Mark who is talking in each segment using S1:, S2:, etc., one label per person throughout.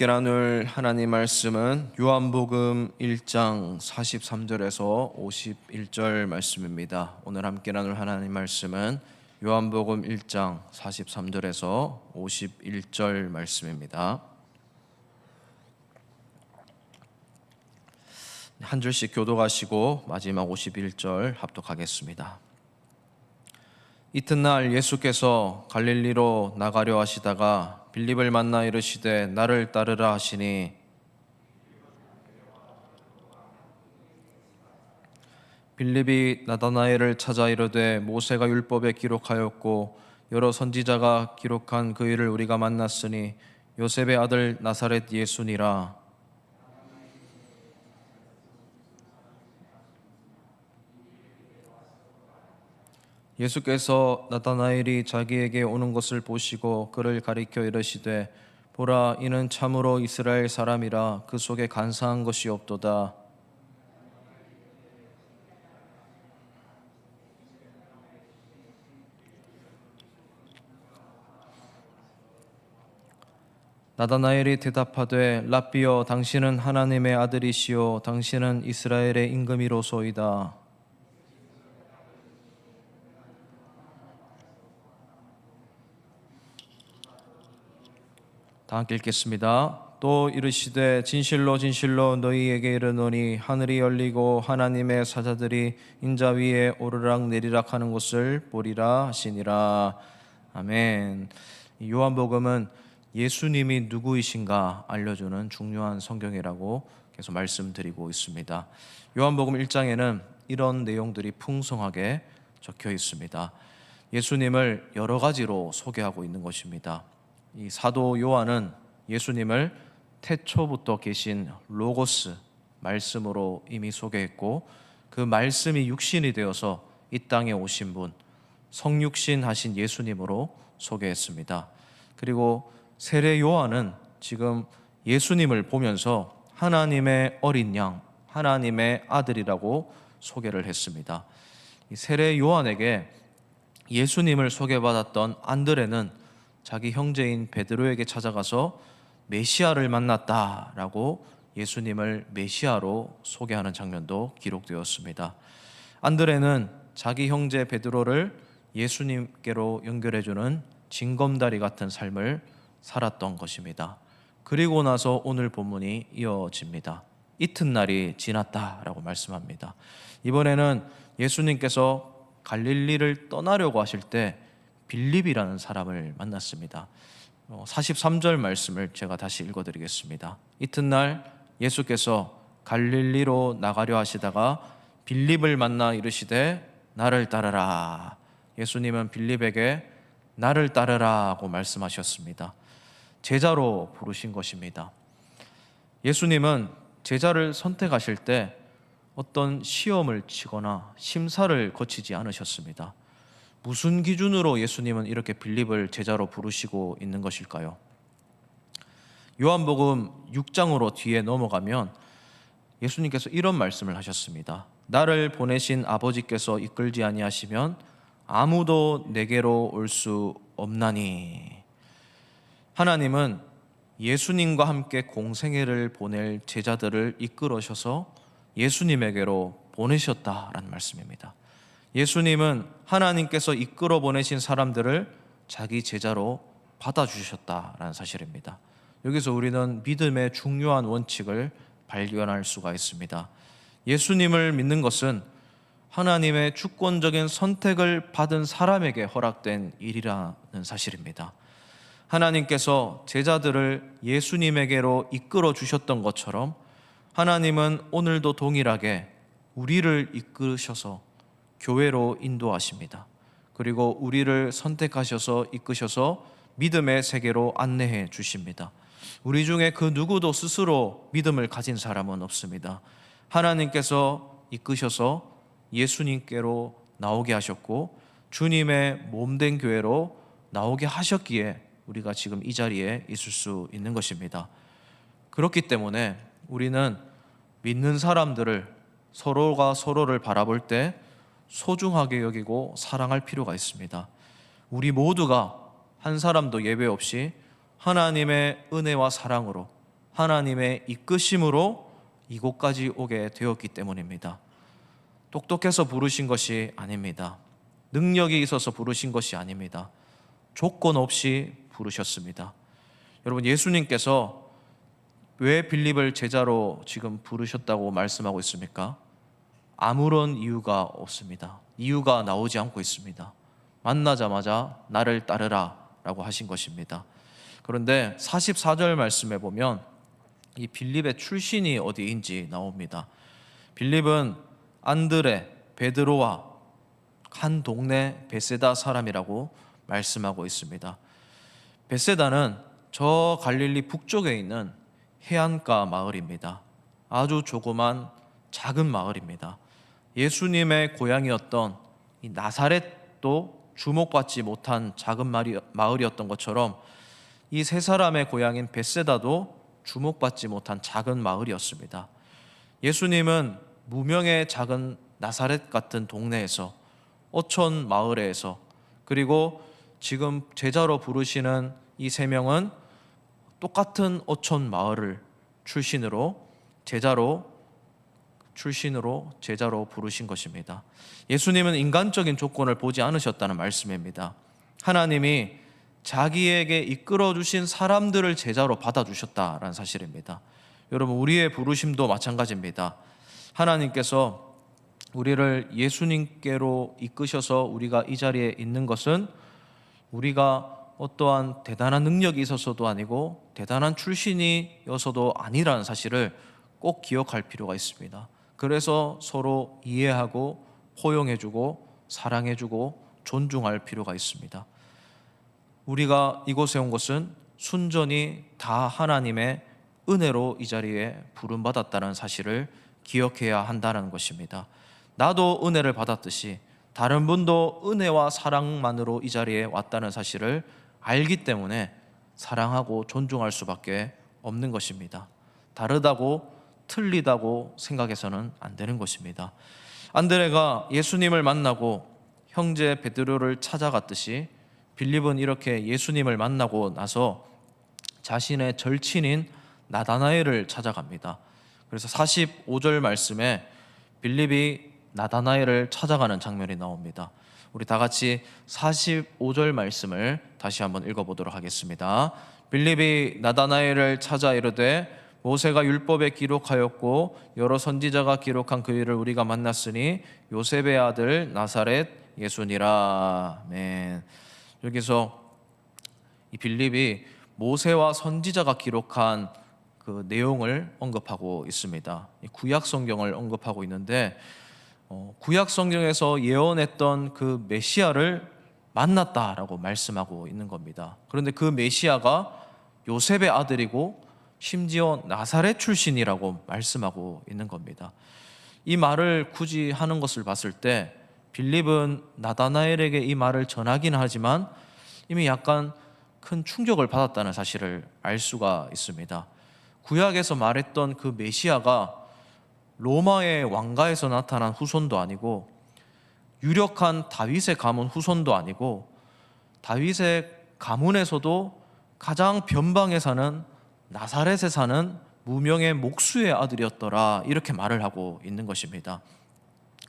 S1: 함께 나눌 하나님 말씀은 요한복음 1장 43절에서 51절 말씀입니다. 오늘 함께 나눌 하나님 말씀은 요한복음 1장 43절에서 51절 말씀입니다. 한 절씩 교독하시고 마지막 51절 합독하겠습니다. 이튿날 예수께서 갈릴리로 나가려 하시다가 빌립을 만나 이르시되 나를 따르라 하시니 빌립이 나다나엘을 찾아 이르되 모세가 율법에 기록하였고 여러 선지자가 기록한 그 일을 우리가 만났으니 요셉의 아들 나사렛 예수니라. 예수께서 나다나엘이 자기에게 오는 것을 보시고 그를 가리켜 이르시되 보라, 이는 참으로 이스라엘 사람이라 그 속에 간사한 것이 없도다. 나다나엘이 대답하되 랍비여, 당신은 하나님의 아들이시요 당신은 이스라엘의 임금이로소이다. 다 함께 읽겠습니다. 또 이르시되 진실로 진실로 너희에게 이르노니 하늘이 열리고 하나님의 사자들이 인자 위에 오르락 내리락 하는 것을 보리라 하시니라. 아멘. 요한복음은 예수님이 누구이신가 알려주는 중요한 성경이라고 계속 말씀드리고 있습니다. 요한복음 1장에는 이런 내용들이 풍성하게 적혀 있습니다. 예수님을 여러 가지로 소개하고 있는 것입니다. 이 사도 요한은 예수님을 태초부터 계신 로고스, 말씀으로 이미 소개했고 그 말씀이 육신이 되어서 이 땅에 오신 분, 성육신 하신 예수님으로 소개했습니다. 그리고 세례 요한은 지금 예수님을 보면서 하나님의 어린 양, 하나님의 아들이라고 소개를 했습니다. 이 세례 요한에게 예수님을 소개받았던 안드레는 자기 형제인 베드로에게 찾아가서 메시아를 만났다라고 예수님을 메시아로 소개하는 장면도 기록되었습니다. 안드레는 자기 형제 베드로를 예수님께로 연결해주는 징검다리 같은 삶을 살았던 것입니다. 그리고 나서 오늘 본문이 이어집니다. 이튿날이 지났다라고 말씀합니다. 이번에는 예수님께서 갈릴리를 떠나려고 하실 때 빌립이라는 사람을 만났습니다. 43절 말씀을 제가 다시 읽어드리겠습니다. 이튿날 예수께서 갈릴리로 나가려 하시다가 빌립을 만나 이르시되 나를 따르라. 예수님은 빌립에게 나를 따르라고 말씀하셨습니다. 제자로 부르신 것입니다. 예수님은 제자를 선택하실 때 어떤 시험을 치거나 심사를 거치지 않으셨습니다. 무슨 기준으로 예수님은 이렇게 빌립을 제자로 부르시고 있는 것일까요? 요한복음 6장으로 뒤에 넘어가면 예수님께서 이런 말씀을 하셨습니다. 나를 보내신 아버지께서 이끌지 아니하시면 아무도 내게로 올 수 없나니. 하나님은 예수님과 함께 공생애를 보낼 제자들을 이끌으셔서 예수님에게로 보내셨다라는 말씀입니다. 예수님은 하나님께서 이끌어 보내신 사람들을 자기 제자로 받아주셨다라는 사실입니다. 여기서 우리는 믿음의 중요한 원칙을 발견할 수가 있습니다. 예수님을 믿는 것은 하나님의 주권적인 선택을 받은 사람에게 허락된 일이라는 사실입니다. 하나님께서 제자들을 예수님에게로 이끌어 주셨던 것처럼 하나님은 오늘도 동일하게 우리를 이끄셔서 교회로 인도하십니다. 그리고 우리를 선택하셔서 이끄셔서 믿음의 세계로 안내해 주십니다. 우리 중에 그 누구도 스스로 믿음을 가진 사람은 없습니다. 하나님께서 이끄셔서 예수님께로 나오게 하셨고 주님의 몸된 교회로 나오게 하셨기에 우리가 지금 이 자리에 있을 수 있는 것입니다. 그렇기 때문에 우리는 믿는 사람들을 서로가 서로를 바라볼 때 소중하게 여기고 사랑할 필요가 있습니다. 우리 모두가 한 사람도 예외 없이 하나님의 은혜와 사랑으로 하나님의 이끄심으로 이곳까지 오게 되었기 때문입니다. 똑똑해서 부르신 것이 아닙니다. 능력이 있어서 부르신 것이 아닙니다. 조건 없이 부르셨습니다. 여러분, 예수님께서 왜 빌립을 제자로 지금 부르셨다고 말씀하고 있습니까? 아무런 이유가 없습니다. 이유가 나오지 않고 있습니다. 만나자마자 나를 따르라 라고 하신 것입니다. 그런데 44절 말씀에 보면 이 빌립의 출신이 어디인지 나옵니다. 빌립은 안드레, 베드로와 한 동네 베세다 사람이라고 말씀하고 있습니다. 베세다는 저 갈릴리 북쪽에 있는 해안가 마을입니다. 아주 조그만 작은 마을입니다. 예수님의 고향이었던 이 나사렛도 주목받지 못한 작은 마을이었던 것처럼 이 세 사람의 고향인 베세다도 주목받지 못한 작은 마을이었습니다. 예수님은 무명의 작은 나사렛 같은 동네에서, 어촌 마을에서, 그리고 지금 제자로 부르시는 이 세 명은 똑같은 어촌 마을을 출신으로 제자로 부르신 것입니다. 예수님은 인간적인 조건을 보지 않으셨다는 말씀입니다. 하나님이 자기에게 이끌어 주신 사람들을 제자로 받아주셨다라는 사실입니다. 여러분, 우리의 부르심도 마찬가지입니다. 하나님께서 우리를 예수님께로 이끄셔서 우리가 이 자리에 있는 것은 우리가 어떠한 대단한 능력이 있어서도 아니고 대단한 출신이어서도 아니라는 사실을 꼭 기억할 필요가 있습니다. 그래서 서로 이해하고 포용해주고 사랑해주고 존중할 필요가 있습니다. 우리가 이곳에 온 것은 순전히 다 하나님의 은혜로 이 자리에 부름받았다는 사실을 기억해야 한다는 것입니다. 나도 은혜를 받았듯이 다른 분도 은혜와 사랑만으로 이 자리에 왔다는 사실을 알기 때문에 사랑하고 존중할 수밖에 없는 것입니다. 다르다고 틀리다고 생각해서는 안 되는 것입니다. 안드레가 예수님을 만나고 형제 베드로를 찾아갔듯이 빌립은 이렇게 예수님을 만나고 나서 자신의 절친인 나다나엘을 찾아갑니다. 그래서 45절 말씀에 빌립이 나다나엘을 찾아가는 장면이 나옵니다. 우리 다 같이 45절 말씀을 다시 한번 읽어보도록 하겠습니다. 빌립이 나다나엘을 찾아 이르되 모세가 율법에 기록하였고 여러 선지자가 기록한 그 일을 우리가 만났으니 요셉의 아들 나사렛 예수니라. 아멘. 여기서 이 빌립이 모세와 선지자가 기록한 그 내용을 언급하고 있습니다. 구약 성경을 언급하고 있는데 구약 성경에서 예언했던 그 메시아를 만났다라고 말씀하고 있는 겁니다. 그런데 그 메시아가 요셉의 아들이고 심지어 나사렛 출신이라고 말씀하고 있는 겁니다. 이 말을 굳이 하는 것을 봤을 때 빌립은 나다나엘에게 이 말을 전하긴 하지만 이미 약간 큰 충격을 받았다는 사실을 알 수가 있습니다. 구약에서 말했던 그 메시아가 로마의 왕가에서 나타난 후손도 아니고 유력한 다윗의 가문 후손도 아니고 다윗의 가문에서도 가장 변방에 사는 나사렛에 사는 무명의 목수의 아들이었더라, 이렇게 말을 하고 있는 것입니다.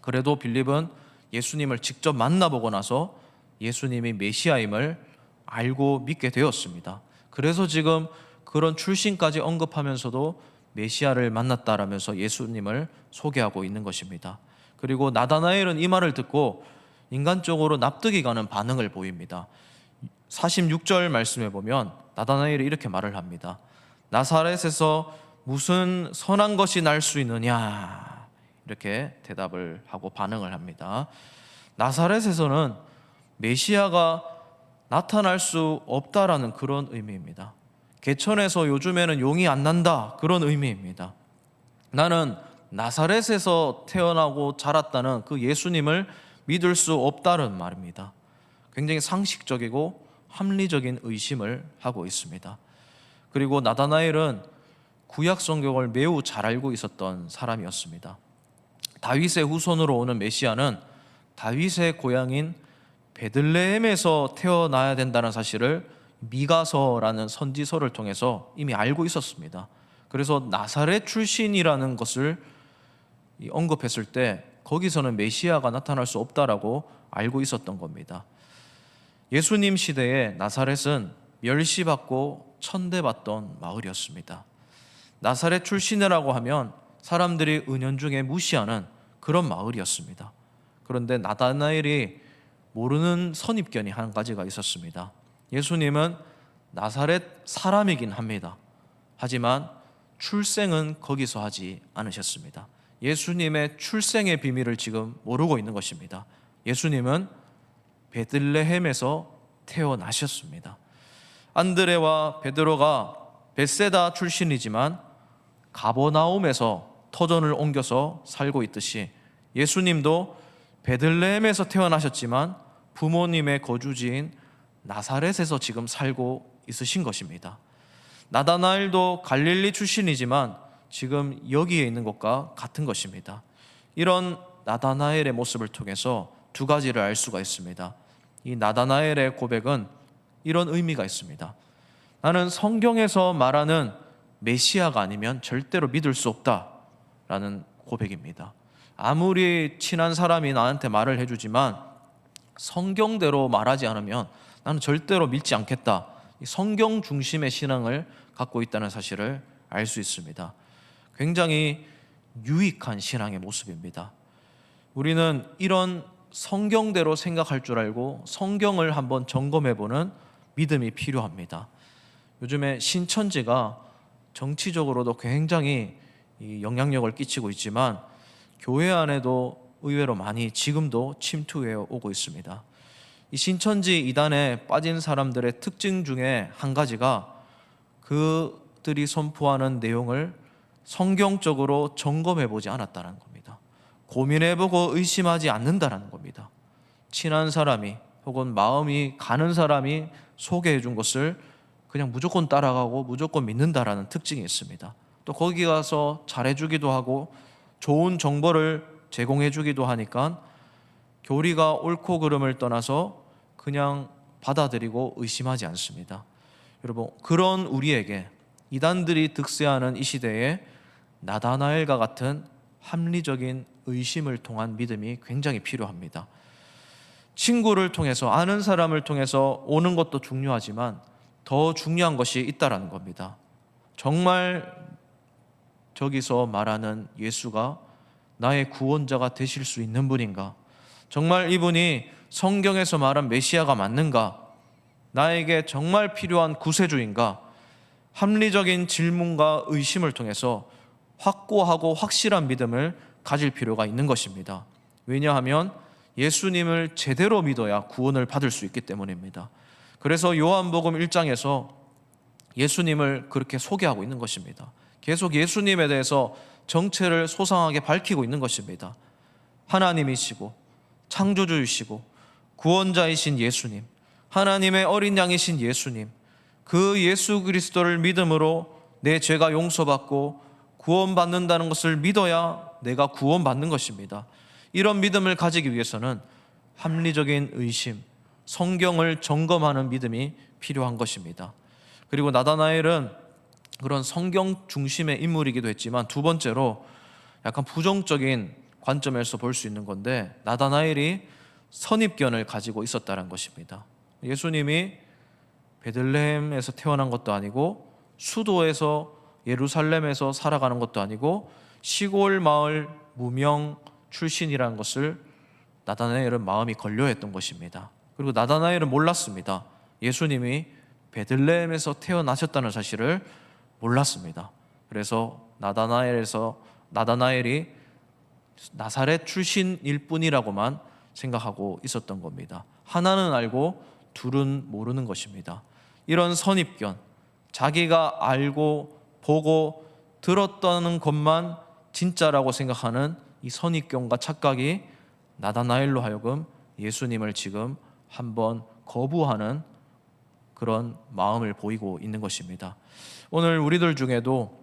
S1: 그래도 빌립은 예수님을 직접 만나보고 나서 예수님이 메시아임을 알고 믿게 되었습니다. 그래서 지금 그런 출신까지 언급하면서도 메시아를 만났다라면서 예수님을 소개하고 있는 것입니다. 그리고 나다나엘은 이 말을 듣고 인간적으로 납득이 가는 반응을 보입니다. 46절 말씀에 보면 나다나엘이 이렇게 말을 합니다. 나사렛에서 무슨 선한 것이 날 수 있느냐, 이렇게 대답을 하고 반응을 합니다. 나사렛에서는 메시아가 나타날 수 없다라는 그런 의미입니다. 개천에서 요즘에는 용이 안 난다, 그런 의미입니다. 나는 나사렛에서 태어나고 자랐다는 그 예수님을 믿을 수 없다는 말입니다. 굉장히 상식적이고 합리적인 의심을 하고 있습니다. 그리고 나다나엘은 구약 성경을 매우 잘 알고 있었던 사람이었습니다. 다윗의 후손으로 오는 메시아는 다윗의 고향인 베들레헴에서 태어나야 된다는 사실을 미가서라는 선지서를 통해서 이미 알고 있었습니다. 그래서 나사렛 출신이라는 것을 언급했을 때 거기서는 메시아가 나타날 수 없다라고 알고 있었던 겁니다. 예수님 시대에 나사렛은 멸시받고 천대받던 마을이었습니다. 나사렛 출신이라고 하면 사람들이 은연중에 무시하는 그런 마을이었습니다. 그런데 나다나엘이 모르는 선입견이 한 가지가 있었습니다. 예수님은 나사렛 사람이긴 합니다. 하지만 출생은 거기서 하지 않으셨습니다. 예수님의 출생의 비밀을 지금 모르고 있는 것입니다. 예수님은 베들레헴에서 태어나셨습니다. 안드레와 베드로가 벳세다 출신이지만 가버나움에서 터전을 옮겨서 살고 있듯이 예수님도 베들레헴에서 태어나셨지만 부모님의 거주지인 나사렛에서 지금 살고 있으신 것입니다. 나다나엘도 갈릴리 출신이지만 지금 여기에 있는 것과 같은 것입니다. 이런 나다나엘의 모습을 통해서 두 가지를 알 수가 있습니다. 이 나다나엘의 고백은 이런 의미가 있습니다. 나는 성경에서 말하는 메시아가 아니면 절대로 믿을 수 없다라는 고백입니다. 아무리 친한 사람이 나한테 말을 해주지만 성경대로 말하지 않으면 나는 절대로 믿지 않겠다. 성경 중심의 신앙을 갖고 있다는 사실을 알 수 있습니다. 굉장히 유익한 신앙의 모습입니다. 우리는 이런 성경대로 생각할 줄 알고 성경을 한번 점검해보는 믿음이 필요합니다. 요즘에 신천지가 정치적으로도 굉장히 영향력을 끼치고 있지만 교회 안에도 의외로 많이 지금도 침투해 오고 있습니다. 이 신천지 이단에 빠진 사람들의 특징 중에 한 가지가 그들이 선포하는 내용을 성경적으로 점검해보지 않았다는 겁니다. 고민해보고 의심하지 않는다는 겁니다. 친한 사람이 혹은 마음이 가는 사람이 소개해 준 것을 그냥 무조건 따라가고 무조건 믿는다라는 특징이 있습니다. 또 거기 가서 잘해주기도 하고 좋은 정보를 제공해주기도 하니까 교리가 옳고 그름을 떠나서 그냥 받아들이고 의심하지 않습니다. 여러분, 그런 우리에게 이단들이 득세하는 이 시대에 나다나엘과 같은 합리적인 의심을 통한 믿음이 굉장히 필요합니다. 친구를 통해서, 아는 사람을 통해서 오는 것도 중요하지만 더 중요한 것이 있다라는 겁니다. 정말 저기서 말하는 예수가 나의 구원자가 되실 수 있는 분인가? 정말 이분이 성경에서 말한 메시아가 맞는가? 나에게 정말 필요한 구세주인가? 합리적인 질문과 의심을 통해서 확고하고 확실한 믿음을 가질 필요가 있는 것입니다. 왜냐하면 예수님을 제대로 믿어야 구원을 받을 수 있기 때문입니다. 그래서 요한복음 1장에서 예수님을 그렇게 소개하고 있는 것입니다. 계속 예수님에 대해서 정체를 소상하게 밝히고 있는 것입니다. 하나님이시고 창조주이시고 구원자이신 예수님, 하나님의 어린 양이신 예수님, 그 예수 그리스도를 믿음으로 내 죄가 용서받고 구원받는다는 것을 믿어야 내가 구원받는 것입니다. 이런 믿음을 가지기 위해서는 합리적인 의심, 성경을 점검하는 믿음이 필요한 것입니다. 그리고 나다나엘은 그런 성경 중심의 인물이기도 했지만 두 번째로 약간 부정적인 관점에서 볼 수 있는 건데, 나다나엘이 선입견을 가지고 있었다는 것입니다. 예수님이 베들레헴에서 태어난 것도 아니고 수도에서 예루살렘에서 살아가는 것도 아니고 시골 마을 무명 출신이라는 것을 나다나엘은 마음이 걸려했던 것입니다. 그리고 나다나엘은 몰랐습니다. 예수님이 베들레헴에서 태어나셨다는 사실을 몰랐습니다. 그래서 나다나엘이 나사렛 출신일 뿐이라고만 생각하고 있었던 겁니다. 하나는 알고 둘은 모르는 것입니다. 이런 선입견, 자기가 알고 보고 들었다는 것만 진짜라고 생각하는 이 선입견과 착각이 나다나엘로 하여금 예수님을 지금 한번 거부하는 그런 마음을 보이고 있는 것입니다. 오늘 우리들 중에도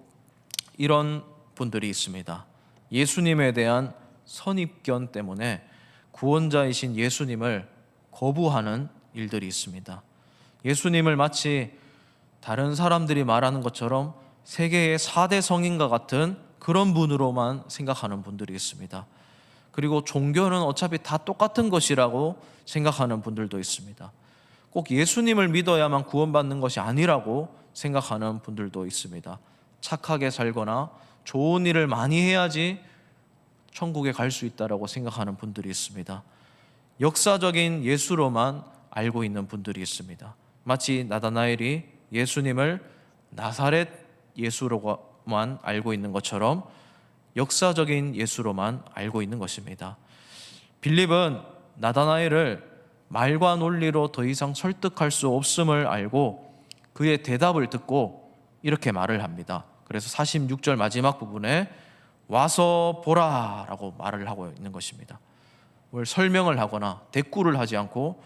S1: 이런 분들이 있습니다. 예수님에 대한 선입견 때문에 구원자이신 예수님을 거부하는 일들이 있습니다. 예수님을 마치 다른 사람들이 말하는 것처럼 세계의 4대 성인과 같은 그런 분으로만 생각하는 분들이 있습니다. 그리고 종교는 어차피 다 똑같은 것이라고 생각하는 분들도 있습니다. 꼭 예수님을 믿어야만 구원받는 것이 아니라고 생각하는 분들도 있습니다. 착하게 살거나 좋은 일을 많이 해야지 천국에 갈 수 있다라고 생각하는 분들이 있습니다. 역사적인 예수로만 알고 있는 분들이 있습니다. 마치 나다나엘이 예수님을 나사렛 예수로만 알고 있는 것처럼 역사적인 예수로만 알고 있는 것입니다. 빌립은 나다나엘을 말과 논리로 더 이상 설득할 수 없음을 알고 그의 대답을 듣고 이렇게 말을 합니다. 그래서 46절 마지막 부분에 와서 보라 라고 말을 하고 있는 것입니다. 뭘 설명을 하거나 대꾸를 하지 않고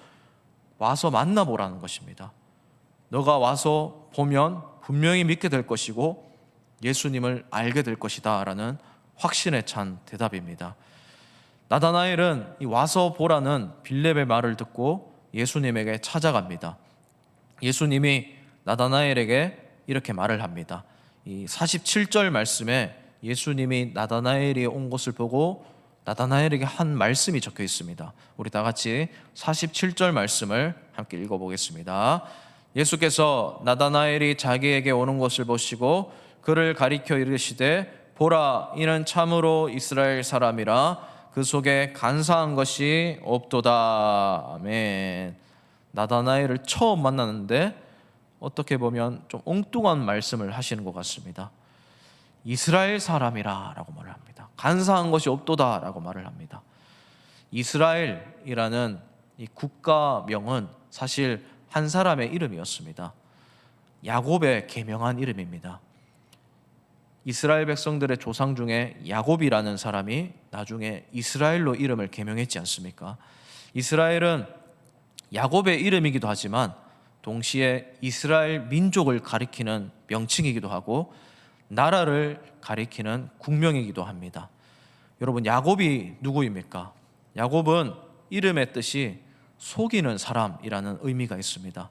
S1: 와서 만나보라는 것입니다. 너가 와서 보면 분명히 믿게 될 것이고 예수님을 알게 될 것이다 라는 확신에 찬 대답입니다. 나다나엘은 이 와서 보라는 빌립의 말을 듣고 예수님에게 찾아갑니다. 예수님이 나다나엘에게 이렇게 말을 합니다. 이 47절 말씀에 예수님이 나다나엘이 온 것을 보고 나다나엘에게 한 말씀이 적혀 있습니다. 우리 다 같이 47절 말씀을 함께 읽어보겠습니다. 예수께서 나다나엘이 자기에게 오는 것을 보시고 그를 가리켜 이르시되 보라, 이는 참으로 이스라엘 사람이라 그 속에 간사한 것이 없도다. 아멘. 나다나엘을 처음 만났는데 어떻게 보면 좀 엉뚱한 말씀을 하시는 것 같습니다. 이스라엘 사람이라 라고 말을 합니다. 간사한 것이 없도다 라고 말을 합니다. 이스라엘이라는 이 국가명은 사실 한 사람의 이름이었습니다. 야곱의 계명한 이름입니다. 이스라엘 백성들의 조상 중에 야곱이라는 사람이 나중에 이스라엘로 이름을 계명했지 않습니까? 이스라엘은 야곱의 이름이기도 하지만 동시에 이스라엘 민족을 가리키는 명칭이기도 하고 나라를 가리키는 국명이기도 합니다. 여러분, 야곱이 누구입니까? 야곱은 이름의 뜻이 속이는 사람이라는 의미가 있습니다.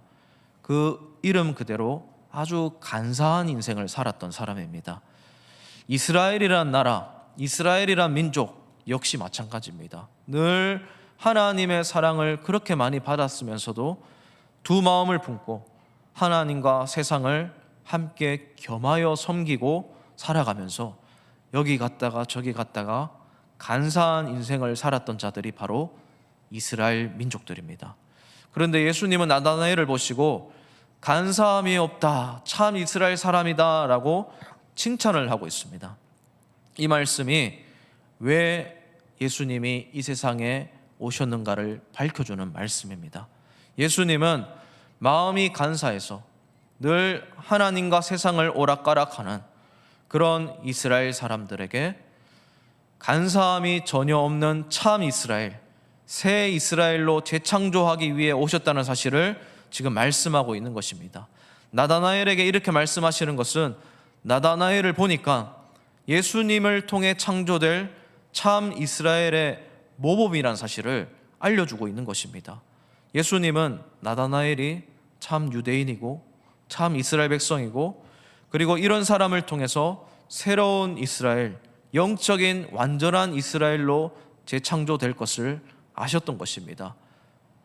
S1: 그 이름 그대로 아주 간사한 인생을 살았던 사람입니다. 이스라엘이란 나라, 이스라엘이란 민족 역시 마찬가지입니다. 늘 하나님의 사랑을 그렇게 많이 받았으면서도 두 마음을 품고 하나님과 세상을 함께 겸하여 섬기고 살아가면서 여기 갔다가 저기 갔다가 간사한 인생을 살았던 자들이 바로 이스라엘 민족들입니다. 그런데 예수님은 나다나엘을 보시고 간사함이 없다, 참 이스라엘 사람이다 라고 칭찬을 하고 있습니다. 이 말씀이 왜 예수님이 이 세상에 오셨는가를 밝혀주는 말씀입니다. 예수님은 마음이 간사해서 늘 하나님과 세상을 오락가락하는 그런 이스라엘 사람들에게 간사함이 전혀 없는 참 이스라엘, 새 이스라엘로 재창조하기 위해 오셨다는 사실을 지금 말씀하고 있는 것입니다. 나다나엘에게 이렇게 말씀하시는 것은 나다나엘을 보니까 예수님을 통해 창조될 참 이스라엘의 모범이란 사실을 알려주고 있는 것입니다. 예수님은 나다나엘이 참 유대인이고 참 이스라엘 백성이고 그리고 이런 사람을 통해서 새로운 이스라엘, 영적인 완전한 이스라엘로 재창조될 것을 아셨던 것입니다.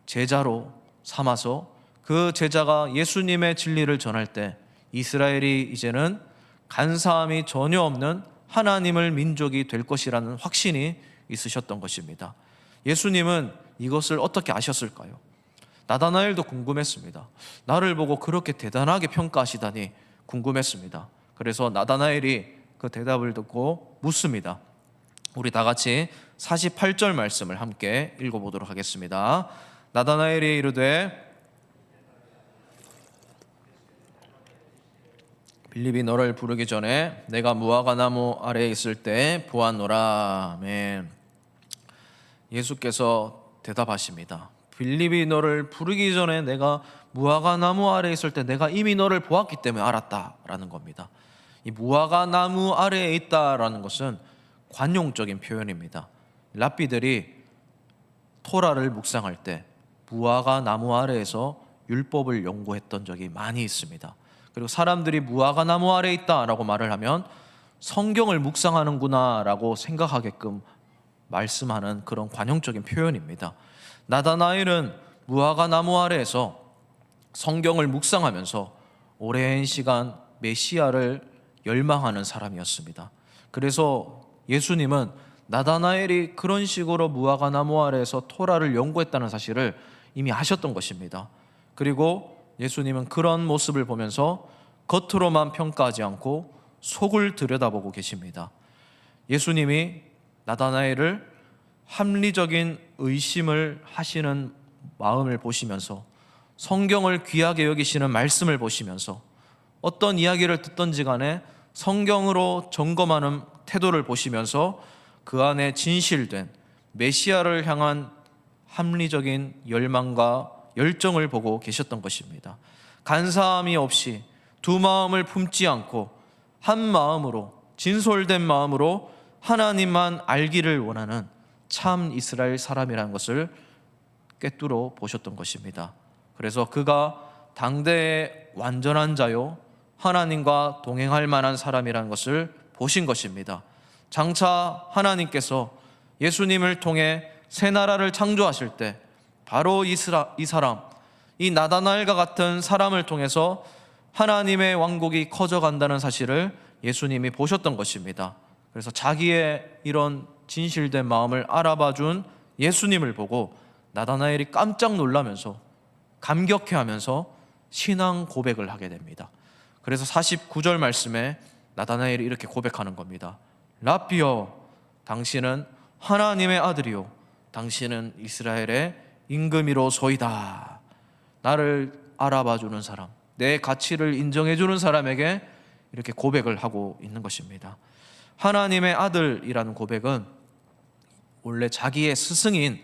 S1: 제자로 삼아서 그 제자가 예수님의 진리를 전할 때 이스라엘이 이제는 간사함이 전혀 없는 하나님을 민족이 될 것이라는 확신이 있으셨던 것입니다. 예수님은 이것을 어떻게 아셨을까요? 나다나엘도 궁금했습니다. 나를 보고 그렇게 대단하게 평가하시다니 궁금했습니다. 그래서 나다나엘이 그 대답을 듣고 묻습니다. 우리 다 같이 48절 말씀을 함께 읽어보도록 하겠습니다. 나다나엘이 이르되 빌립이 너를 부르기 전에 내가 무화과 나무 아래에 있을 때 보았노라. 아멘. 예수께서 대답하십니다. 빌립이 너를 부르기 전에 내가 무화과 나무 아래에 있을 때 내가 이미 너를 보았기 때문에 알았다라는 겁니다. 이 무화과 나무 아래에 있다라는 것은 관용적인 표현입니다. 랍비들이 토라를 묵상할 때 무화과 나무 아래에서 율법을 연구했던 적이 많이 있습니다. 그리고 사람들이 무화과 나무 아래에 있다라고 말을 하면 성경을 묵상하는구나 라고 생각하게끔 말씀하는 그런 관용적인 표현입니다. 나다나엘은 무화과 나무 아래에서 성경을 묵상하면서 오랜 시간 메시아를 열망하는 사람이었습니다. 그래서 예수님은 나다나엘이 그런 식으로 무화과 나무 아래에서 토라를 연구했다는 사실을 이미 아셨던 것입니다. 그리고 예수님은 그런 모습을 보면서 겉으로만 평가하지 않고 속을 들여다보고 계십니다. 예수님이 나다나엘을 합리적인 의심을 하시는 마음을 보시면서 성경을 귀하게 여기시는 말씀을 보시면서 어떤 이야기를 듣든지 간에 성경으로 점검하는 태도를 보시면서 그 안에 진실된 메시아를 향한 합리적인 열망과 열정을 보고 계셨던 것입니다. 간사함이 없이 두 마음을 품지 않고 한 마음으로 진솔된 마음으로 하나님만 알기를 원하는 참 이스라엘 사람이라는 것을 꿰뚫어 보셨던 것입니다. 그래서 그가 당대의 완전한 자요 하나님과 동행할 만한 사람이라는 것을 보신 것입니다. 장차 하나님께서 예수님을 통해 새 나라를 창조하실 때 바로 이 사람, 이 나다나엘과 같은 사람을 통해서 하나님의 왕국이 커져간다는 사실을 예수님이 보셨던 것입니다. 그래서 자기의 이런 진실된 마음을 알아봐 준 예수님을 보고 나다나엘이 깜짝 놀라면서 감격해하면서 신앙 고백을 하게 됩니다. 그래서 49절 말씀에 나다나엘이 이렇게 고백하는 겁니다. 라삐여, 당신은 하나님의 아들이요 당신은 이스라엘의 임금이로소이다. 나를 알아봐주는 사람, 내 가치를 인정해주는 사람에게 이렇게 고백을 하고 있는 것입니다. 하나님의 아들이라는 고백은 원래 자기의 스승인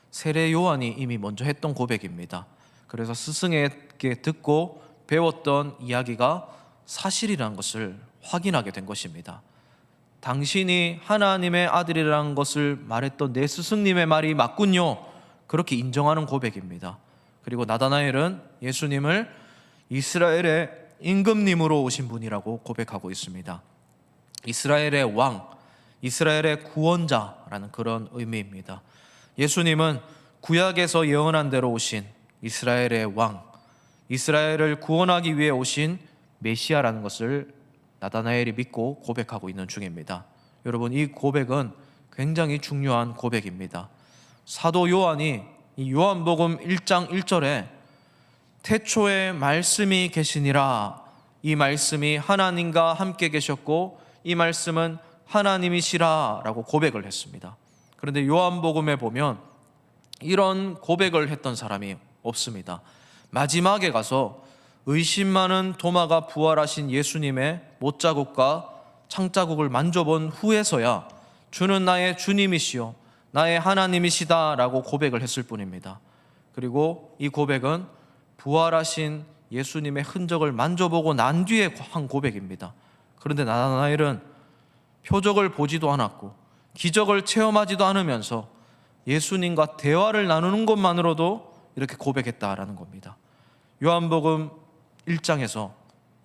S1: 세례 요한이 이미 먼저 했던 고백입니다. 그래서 스승에게 듣고 배웠던 이야기가 사실이라는 것을 확인하게 된 것입니다. 당신이 하나님의 아들이라는 것을 말했던 내 스승님의 말이 맞군요. 그렇게 인정하는 고백입니다. 그리고 나다나엘은 예수님을 이스라엘의 임금님으로 오신 분이라고 고백하고 있습니다. 이스라엘의 왕, 이스라엘의 구원자라는 그런 의미입니다. 예수님은 구약에서 예언한 대로 오신 이스라엘의 왕, 이스라엘을 구원하기 위해 오신 메시아라는 것을 나다나엘이 믿고 고백하고 있는 중입니다. 여러분, 이 고백은 굉장히 중요한 고백입니다. 사도 요한이 이 요한복음 1장 1절에 태초에 말씀이 계시니라, 이 말씀이 하나님과 함께 계셨고 이 말씀은 하나님이시라 라고 고백을 했습니다. 그런데 요한복음에 보면 이런 고백을 했던 사람이 없습니다. 마지막에 가서 의심 많은 도마가 부활하신 예수님의 못자국과 창자국을 만져본 후에서야 주는 나의 주님이시요 나의 하나님이시다 라고 고백을 했을 뿐입니다. 그리고 이 고백은 부활하신 예수님의 흔적을 만져보고 난 뒤에 한 고백입니다. 그런데 나다나엘은 표적을 보지도 않았고 기적을 체험하지도 않으면서 예수님과 대화를 나누는 것만으로도 이렇게 고백했다라는 겁니다. 요한복음 1장에서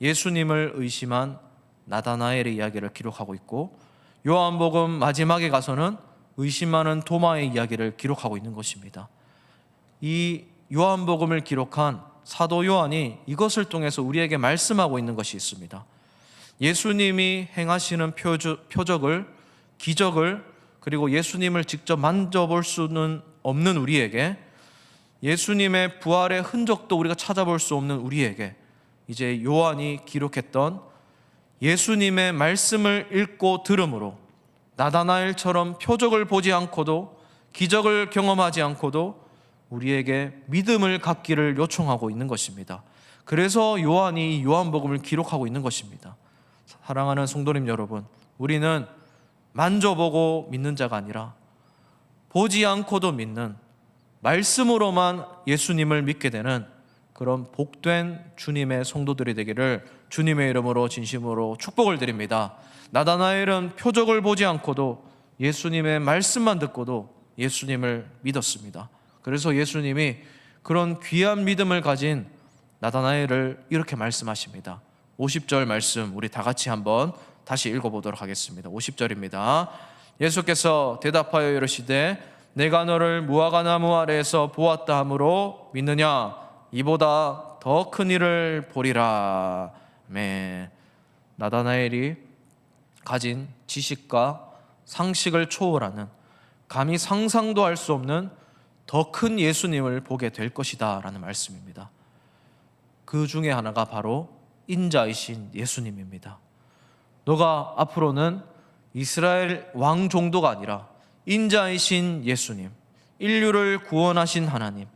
S1: 예수님을 의심한 나다나엘의 이야기를 기록하고 있고, 요한복음 마지막에 가서는 의심 많은 도마의 이야기를 기록하고 있는 것입니다. 이 요한복음을 기록한 사도 요한이 이것을 통해서 우리에게 말씀하고 있는 것이 있습니다. 예수님이 행하시는 표적을, 기적을, 그리고 예수님을 직접 만져볼 수는 없는 우리에게, 예수님의 부활의 흔적도 우리가 찾아볼 수 없는 우리에게 이제 요한이 기록했던 예수님의 말씀을 읽고 들음으로 나다나엘처럼 표적을 보지 않고도 기적을 경험하지 않고도 우리에게 믿음을 갖기를 요청하고 있는 것입니다. 그래서 요한이 요한복음을 기록하고 있는 것입니다. 사랑하는 성도님 여러분, 우리는 만져보고 믿는 자가 아니라 보지 않고도 믿는, 말씀으로만 예수님을 믿게 되는 그런 복된 주님의 성도들이 되기를 주님의 이름으로 진심으로 축복을 드립니다. 나다나엘은 표적을 보지 않고도 예수님의 말씀만 듣고도 예수님을 믿었습니다. 그래서 예수님이 그런 귀한 믿음을 가진 나다나엘을 이렇게 말씀하십니다. 50절 말씀 우리 다 같이 한번 다시 읽어보도록 하겠습니다. 50절입니다. 예수께서 대답하여 이르시되 내가 너를 무화과나무 아래에서 보았다 하므로 믿느냐? 이보다 더 큰 일을 보리라. 아멘. 나다나엘이 가진 지식과 상식을 초월하는, 감히 상상도 할 수 없는 더 큰 예수님을 보게 될 것이다 라는 말씀입니다. 그 중에 하나가 바로 인자이신 예수님입니다. 너가 앞으로는 이스라엘 왕 정도가 아니라 인자이신 예수님, 인류를 구원하신 하나님,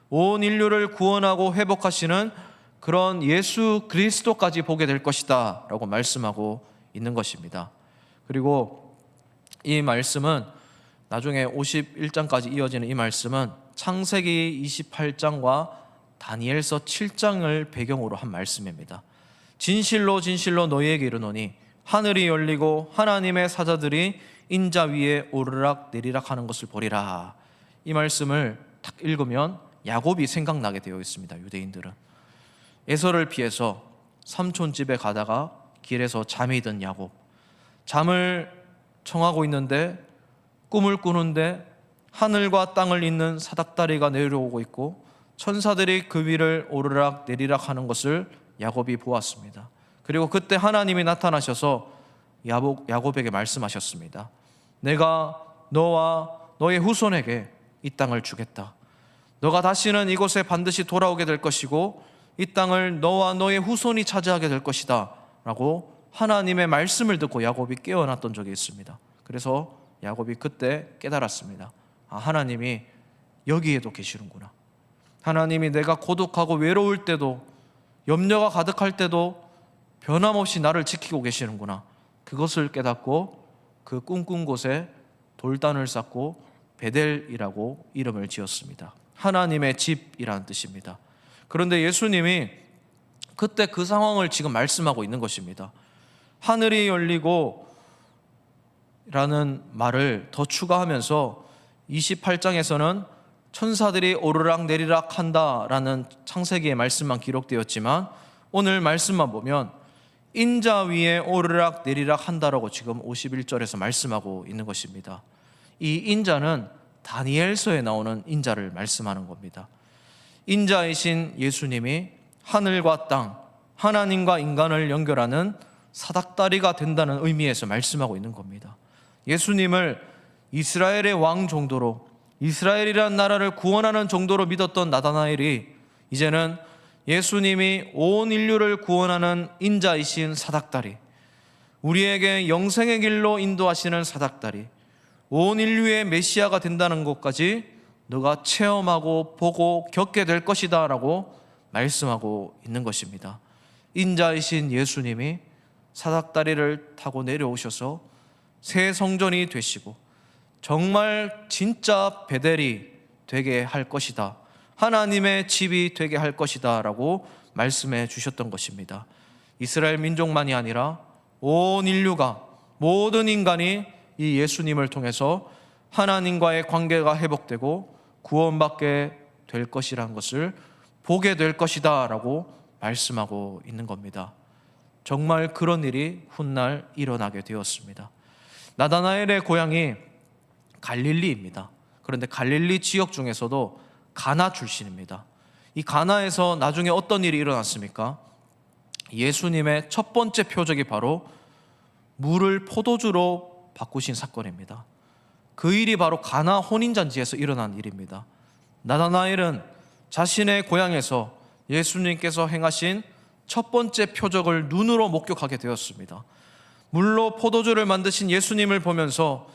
S1: 온 인류를 구원하고 회복하시는 그런 예수 그리스도까지 보게 될 것이다 라고 말씀하고 있는 것입니다. 그리고 이 말씀은 나중에 51장까지 이어지는 이 말씀은 창세기 28장과 다니엘서 7장을 배경으로 한 말씀입니다. 진실로 진실로 너희에게 이르노니 하늘이 열리고 하나님의 사자들이 인자 위에 오르락 내리락 하는 것을 보리라. 이 말씀을 딱 읽으면 야곱이 생각나게 되어 있습니다. 유대인들은 에서를 피해서 삼촌 집에 가다가 길에서 잠이 든 야곱, 잠을 청하고 있는데 꿈을 꾸는데 하늘과 땅을 잇는 사닥다리가 내려오고 있고 천사들이 그 위를 오르락 내리락 하는 것을 야곱이 보았습니다. 그리고 그때 하나님이 나타나셔서 야곱에게 말씀하셨습니다. 내가 너와 너의 후손에게 이 땅을 주겠다. 너가 다시는 이곳에 반드시 돌아오게 될 것이고 이 땅을 너와 너의 후손이 차지하게 될 것이다 라고 하나님의 말씀을 듣고 야곱이 깨어났던 적이 있습니다. 그래서 야곱이 그때 깨달았습니다. 아, 하나님이 여기에도 계시는구나. 하나님이 내가 고독하고 외로울 때도, 염려가 가득할 때도 변함없이 나를 지키고 계시는구나. 그것을 깨닫고 그 꿈꾼 곳에 돌단을 쌓고 베델이라고 이름을 지었습니다. 하나님의 집이라는 뜻입니다. 그런데 예수님이 그때 그 상황을 지금 말씀하고 있는 것입니다. 하늘이 열리고 라는 말을 더 추가하면서 28장에서는 천사들이 오르락 내리락 한다라는 창세기의 말씀만 기록되었지만 오늘 말씀만 보면 인자 위에 오르락 내리락 한다라고 지금 51절에서 말씀하고 있는 것입니다. 이 인자는 다니엘서에 나오는 인자를 말씀하는 겁니다. 인자이신 예수님이 하늘과 땅, 하나님과 인간을 연결하는 사닥다리가 된다는 의미에서 말씀하고 있는 겁니다. 예수님을 이스라엘의 왕 정도로, 이스라엘이라는 나라를 구원하는 정도로 믿었던 나다나엘이 이제는 예수님이 온 인류를 구원하는 인자이신 사닥다리, 우리에게 영생의 길로 인도하시는 사닥다리, 온 인류의 메시아가 된다는 것까지 너가 체험하고 보고 겪게 될 것이다 라고 말씀하고 있는 것입니다. 인자이신 예수님이 사닥다리를 타고 내려오셔서 새 성전이 되시고 정말 진짜 베델이 되게 할 것이다, 하나님의 집이 되게 할 것이다 라고 말씀해 주셨던 것입니다. 이스라엘 민족만이 아니라 온 인류가, 모든 인간이 이 예수님을 통해서 하나님과의 관계가 회복되고 구원받게 될 것이라는 것을 보게 될 것이다 라고 말씀하고 있는 겁니다. 정말 그런 일이 훗날 일어나게 되었습니다. 나다나엘의 고향이 갈릴리입니다. 그런데 갈릴리 지역 중에서도 가나 출신입니다. 이 가나에서 나중에 어떤 일이 일어났습니까? 예수님의 첫 번째 표적이 바로 물을 포도주로 바꾸신 사건입니다. 그 일이 바로 가나 혼인잔치에서 일어난 일입니다. 나다나엘은 자신의 고향에서 예수님께서 행하신 첫 번째 표적을 눈으로 목격하게 되었습니다. 물로 포도주를 만드신 예수님을 보면서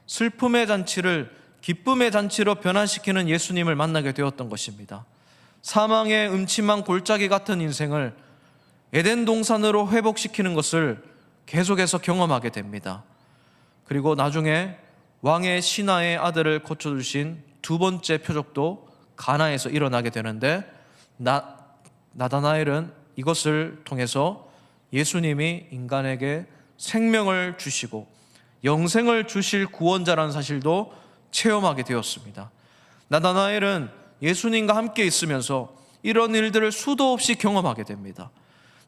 S1: 슬픔의 잔치를 기쁨의 잔치로 변환시키는 예수님을 만나게 되었던 것입니다. 사망의 음침한 골짜기 같은 인생을 에덴 동산으로 회복시키는 것을 계속해서 경험하게 됩니다. 그리고 나중에 왕의 신하의 아들을 거쳐주신 두 번째 표적도 가나에서 일어나게 되는데 나다나엘은 이것을 통해서 예수님이 인간에게 생명을 주시고 영생을 주실 구원자라는 사실도 체험하게 되었습니다. 나다나엘은 예수님과 함께 있으면서 이런 일들을 수도 없이 경험하게 됩니다.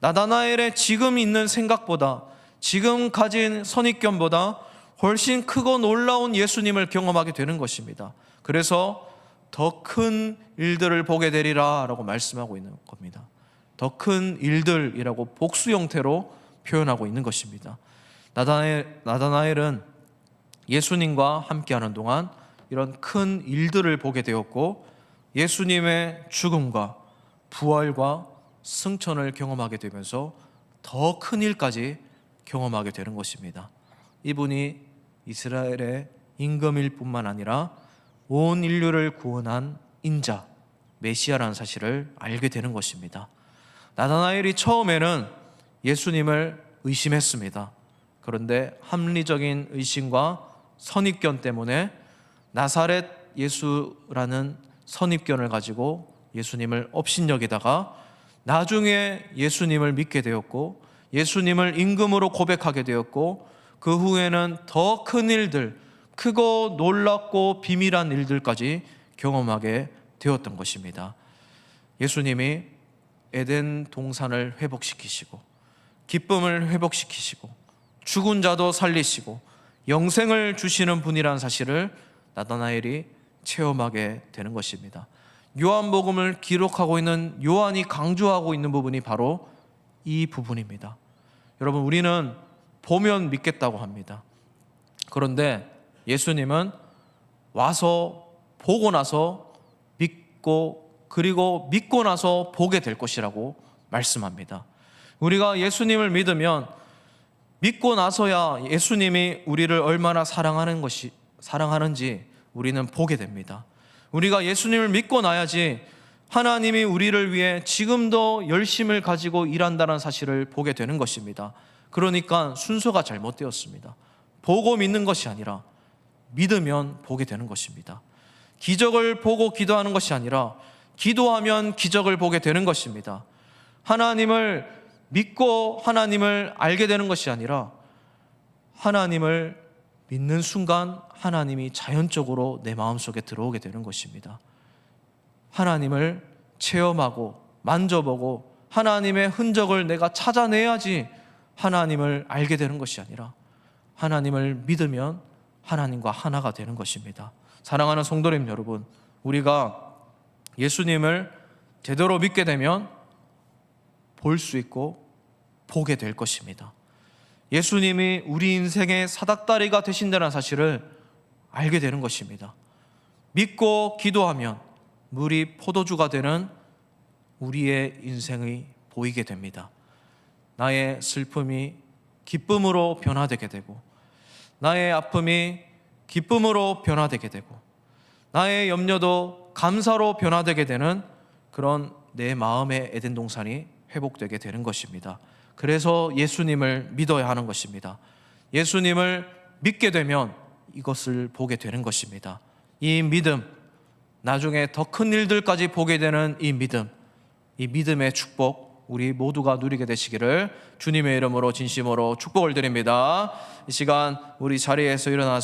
S1: 나다나엘의 지금 있는 생각보다, 지금 가진 선입견보다 훨씬 크고 놀라운 예수님을 경험하게 되는 것입니다. 그래서 더 큰 일들을 보게 되리라 라고 말씀하고 있는 겁니다. 더 큰 일들이라고 복수 형태로 표현하고 있는 것입니다. 나다나엘은 예수님과 함께하는 동안 이런 큰 일들을 보게 되었고, 예수님의 죽음과 부활과 승천을 경험하게 되면서 더 큰 일까지 경험하게 되는 것입니다. 이분이 이스라엘의 임금일 뿐만 아니라 온 인류를 구원한 인자, 메시아라는 사실을 알게 되는 것입니다. 나다나엘이 처음에는 예수님을 의심했습니다. 그런데 합리적인 의심과 선입견 때문에 나사렛 예수라는 선입견을 가지고 예수님을 업신여기다가 나중에 예수님을 믿게 되었고, 예수님을 임금으로 고백하게 되었고, 그 후에는 더 큰 일들, 크고 놀랍고 비밀한 일들까지 경험하게 되었던 것입니다. 예수님이 에덴 동산을 회복시키시고, 기쁨을 회복시키시고, 죽은 자도 살리시고 영생을 주시는 분이라는 사실을 나다나엘이 체험하게 되는 것입니다. 요한복음을 기록하고 있는 요한이 강조하고 있는 부분이 바로 이 부분입니다. 여러분, 우리는 보면 믿겠다고 합니다. 그런데 예수님은 와서 보고 나서 믿고, 그리고 믿고 나서 보게 될 것이라고 말씀합니다. 우리가 예수님을 믿으면 믿고 나서야 예수님이 우리를 얼마나 사랑하는지 우리는 보게 됩니다. 우리가 예수님을 믿고 나야지 하나님이 우리를 위해 지금도 열심을 가지고 일한다는 사실을 보게 되는 것입니다. 그러니까 순서가 잘못되었습니다. 보고 믿는 것이 아니라 믿으면 보게 되는 것입니다. 기적을 보고 기도하는 것이 아니라 기도하면 기적을 보게 되는 것입니다. 하나님을 믿고 하나님을 알게 되는 것이 아니라 하나님을 믿는 순간 하나님이 자연적으로 내 마음속에 들어오게 되는 것입니다. 하나님을 체험하고 만져보고 하나님의 흔적을 내가 찾아내야지 하나님을 알게 되는 것이 아니라 하나님을 믿으면 하나님과 하나가 되는 것입니다. 사랑하는 성도님 여러분, 우리가 예수님을 제대로 믿게 되면 볼 수 있고 보게 될 것입니다. 예수님이 우리 인생의 사닥다리가 되신다는 사실을 알게 되는 것입니다. 믿고 기도하면 물이 포도주가 되는 우리의 인생이 보이게 됩니다. 나의 슬픔이 기쁨으로 변화되게 되고, 나의 아픔이 기쁨으로 변화되게 되고, 나의 염려도 감사로 변화되게 되는 그런 내 마음의 에덴 동산이 회복되게 되는 것입니다. 그래서 예수님을 믿어야 하는 것입니다. 예수님을 믿게 되면 이것을 보게 되는 것입니다. 이 믿음, 나중에 더 큰 일들까지 보게 되는 이 믿음의 축복, 우리 모두가 누리게 되시기를 주님의 이름으로 진심으로 축복을 드립니다. 이 시간 우리 자리에서 일어나서